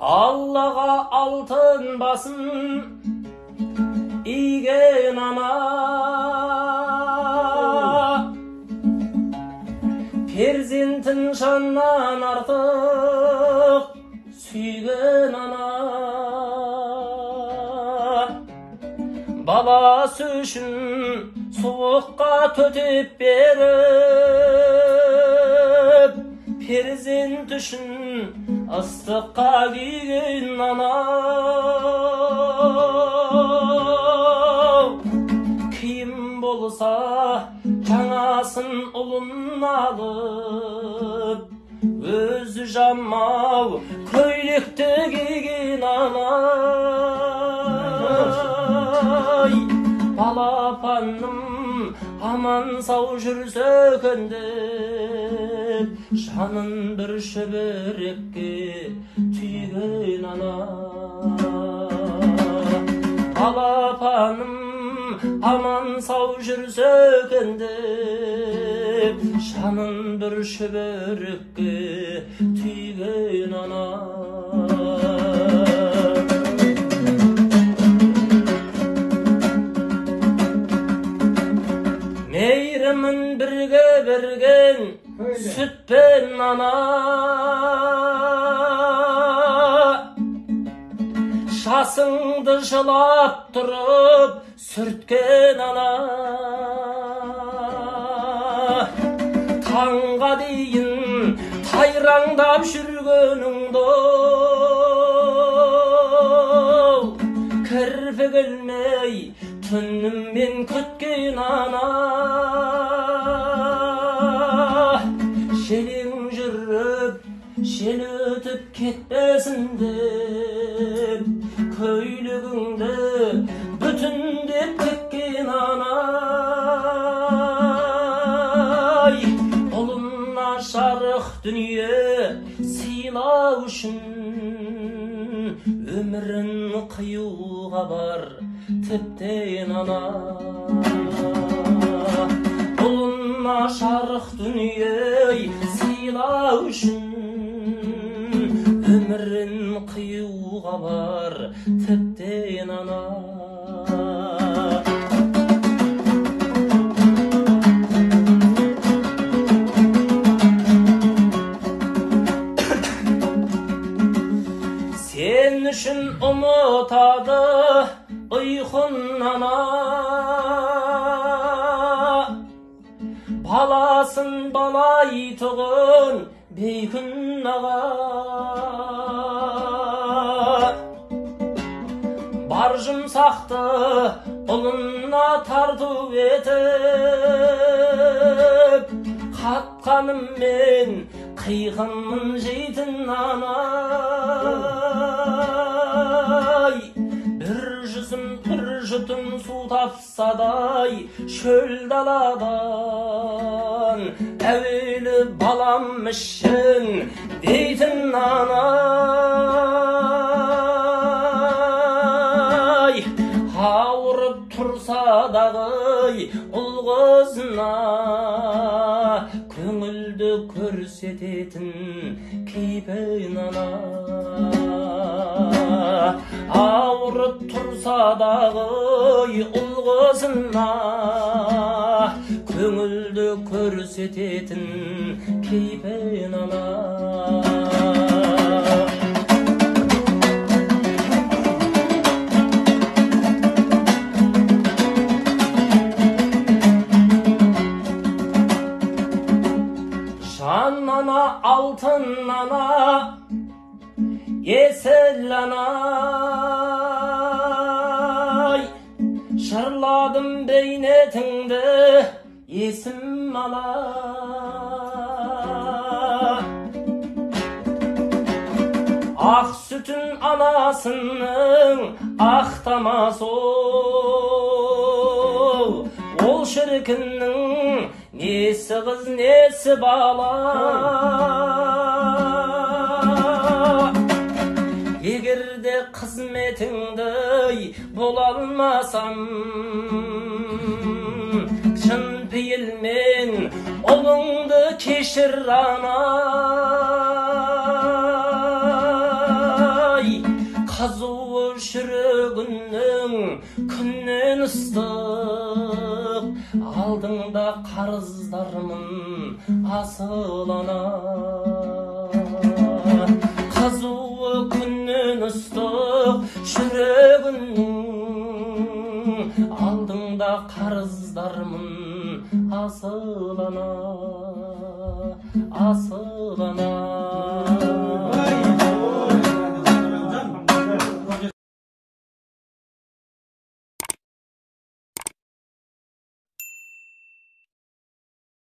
Allah'a altın basın igen ana, perzentin şandan artık suygen ana. Balası üçün soğukka tötüp berip, perzent üçün ıslıkka giygen ana. Kim bolsa canasın ulun alıp, özü jammav köylükte giygen ana. Balapanım aman sağ жүрсе көндеп, жанын bir şöbürекке tüygen ana. Balapanım aman sağ жүрсе көндеп, жанын bir şöbürekke tüygen ana. Meyrimin birge bergen sütpen ana, şasыңды жылап тұрып сүрткен ana. Tаңға дейін тайраңдап жүргеніңді кірпік ілмей түніммен күткен ana. Желең жүріп жел өтіп кетпесін деп, көйлегіңді бүтіндеп тіккен ana. Ұлына жарық дүние сыйлау үшін өмірін қиюға бар тіптен ana. Ұлына жарық дүние сыйлау үшін өмірін қиюға бар тіптен ana. Sen үшін ұмытады ұйқын ana, баласын балайтұғын бейкүн аға. Бар жұмсақты ұлына тарту етіп, қатқаныммен қиғынмын жейтін ana. Bir жүзім бір жұтым су тапсадай шөл даладан, әуелі балам үшін дейтін ana. Ауырып тұрса дағы ұл қызына көңілді көрсететін кейпін ana. Ауырып тұрса дағы ұл қызына көңілді көрсететін кейпін ana. Жан ana, altın ana, есіл ana. Жырладым бейнетіңді есім ала. Ақ sütün anasының ақтамас ол шіркіннің несі қыз несі бала. Егерде қызметіңді бола алмасам, шын пейілмен ұлыңды кешір ana. ыстық, алдыңда қарыздармын асыл ана. Қызуы күннен ыстық жүрегінің, алдыңда қарыздармын асыл ана, асыл ана.